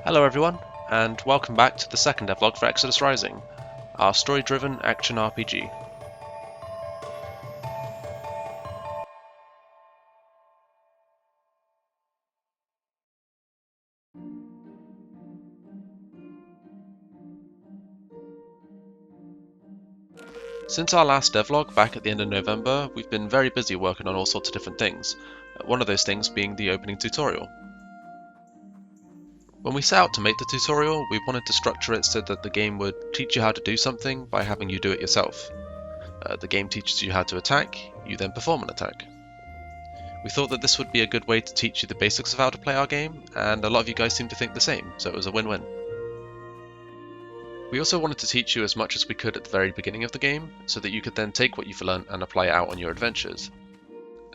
Hello everyone, and welcome back to the second devlog for Exodus Rising, our story-driven action RPG. Since our last devlog back at the end of November, we've been very busy working on all sorts of different things, one of those things being the opening tutorial. When we set out to make the tutorial, we wanted to structure it so that the game would teach you how to do something by having you do it yourself. The game teaches you how to attack, you then perform an attack. We thought that this would be a good way to teach you the basics of how to play our game, and a lot of you guys seem to think the same, so it was a win-win. We also wanted to teach you as much as we could at the very beginning of the game, so that you could then take what you've learned and apply it out on your adventures.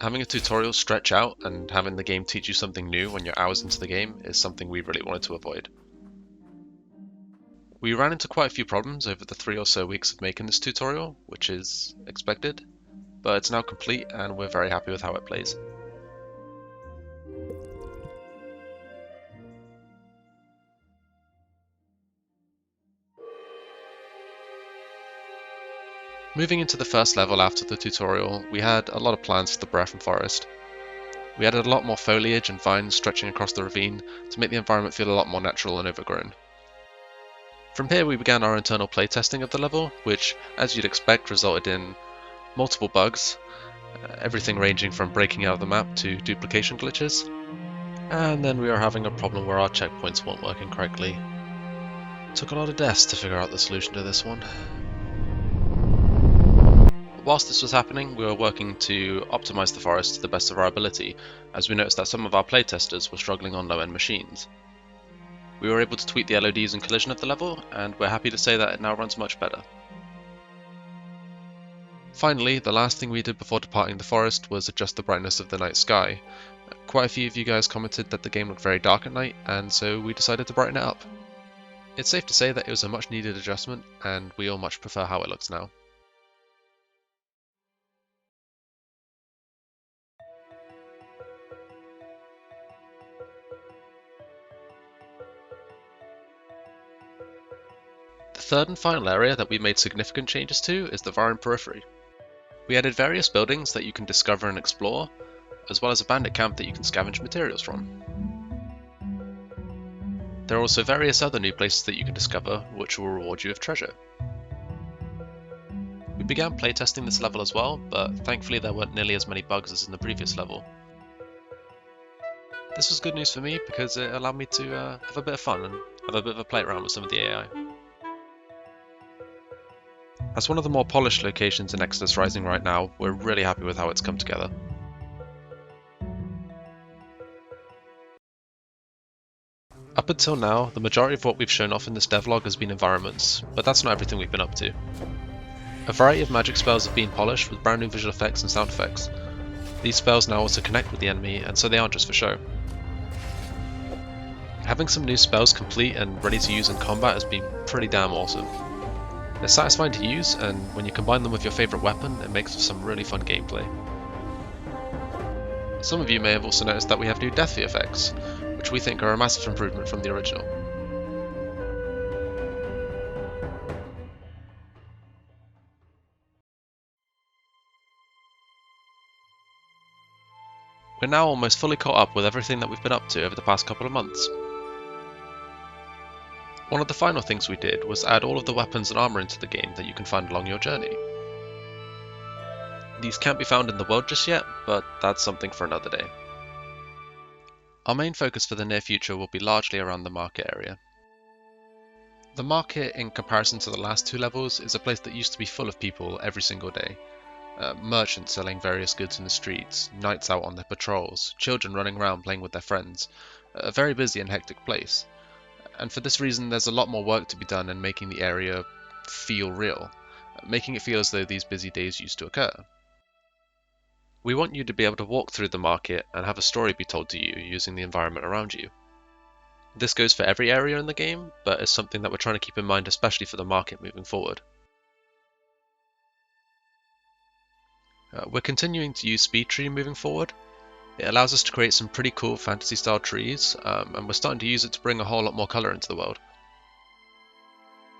Having a tutorial stretch out and having the game teach you something new when you're hours into the game is something we really wanted to avoid. We ran into quite a few problems over the 3 or so weeks of making this tutorial, which is expected, but it's now complete and we're very happy with how it plays. Moving into the first level after the tutorial, we had a lot of plans for the Periphery forest. We added a lot more foliage and vines stretching across the ravine to make the environment feel a lot more natural and overgrown. From here we began our internal playtesting of the level, which, as you'd expect, resulted in multiple bugs, everything ranging from breaking out of the map to duplication glitches. And then we were having a problem where our checkpoints weren't working correctly. It took a lot of deaths to figure out the solution to this one. Whilst this was happening, we were working to optimise the forest to the best of our ability, as we noticed that some of our playtesters were struggling on low-end machines. We were able to tweak the LODs and collision of the level, and we're happy to say that it now runs much better. Finally, the last thing we did before departing the forest was adjust the brightness of the night sky. Quite a few of you guys commented that the game looked very dark at night, and so we decided to brighten it up. It's safe to say that it was a much needed adjustment, and we all much prefer how it looks now. The third and final area that we made significant changes to is the Vahrin periphery. We added various buildings that you can discover and explore, as well as a bandit camp that you can scavenge materials from. There are also various other new places that you can discover, which will reward you with treasure. We began playtesting this level as well, but thankfully there weren't nearly as many bugs as in the previous level. This was good news for me because it allowed me to have a bit of fun and have a bit of a play around with some of the AI. As one of the more polished locations in Exodus Rising right now, we're really happy with how it's come together. Up until now, the majority of what we've shown off in this devlog has been environments, but that's not everything we've been up to. A variety of magic spells have been polished with brand new visual effects and sound effects. These spells now also connect with the enemy, and so they aren't just for show. Having some new spells complete and ready to use in combat has been pretty damn awesome. They're satisfying to use, and when you combine them with your favourite weapon, it makes for some really fun gameplay. Some of you may have also noticed that we have new death effects, which we think are a massive improvement from the original. We're now almost fully caught up with everything that we've been up to over the past couple of months. One of the final things we did was add all of the weapons and armour into the game that you can find along your journey. These can't be found in the world just yet, but that's something for another day. Our main focus for the near future will be largely around the market area. The market, in comparison to the last 2 levels, is a place that used to be full of people every single day. Merchants selling various goods in the streets, knights out on their patrols, children running around playing with their friends. A very busy and hectic place. And for this reason there's a lot more work to be done in making the area feel real, making it feel as though these busy days used to occur. We want you to be able to walk through the market and have a story be told to you using the environment around you. This goes for every area in the game, but is something that we're trying to keep in mind especially for the market moving forward. We're continuing to use speed tree moving forward. It allows us to create some pretty cool fantasy style trees, and we're starting to use it to bring a whole lot more colour into the world.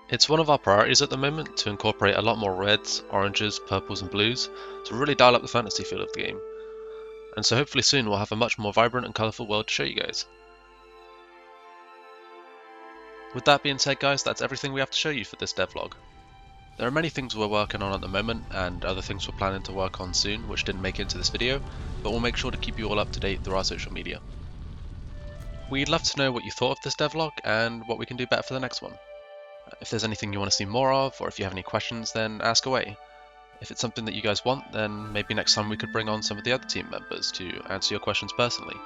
It's one of our priorities at the moment to incorporate a lot more reds, oranges, purples and blues to really dial up the fantasy feel of the game. And so hopefully soon we'll have a much more vibrant and colourful world to show you guys. With that being said guys, that's everything we have to show you for this devlog. There are many things we're working on at the moment and other things we're planning to work on soon which didn't make it into this video, but we'll make sure to keep you all up to date through our social media. We'd love to know what you thought of this devlog and what we can do better for the next one. If there's anything you want to see more of, or if you have any questions, then ask away. If it's something that you guys want, then maybe next time we could bring on some of the other team members to answer your questions personally.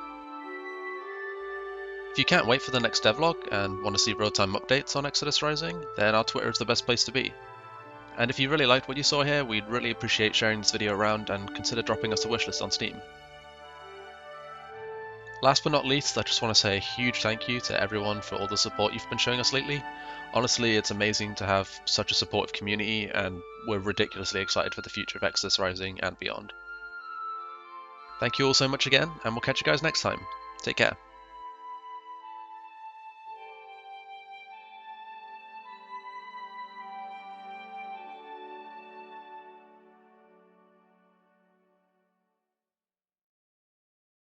If you can't wait for the next devlog and want to see real-time updates on Exodus Rising, then our Twitter is the best place to be. And if you really liked what you saw here, we'd really appreciate sharing this video around and consider dropping us a wishlist on Steam. Last but not least, I just want to say a huge thank you to everyone for all the support you've been showing us lately. Honestly, it's amazing to have such a supportive community, and we're ridiculously excited for the future of Exodus Rising and beyond. Thank you all so much again, and we'll catch you guys next time. Take care.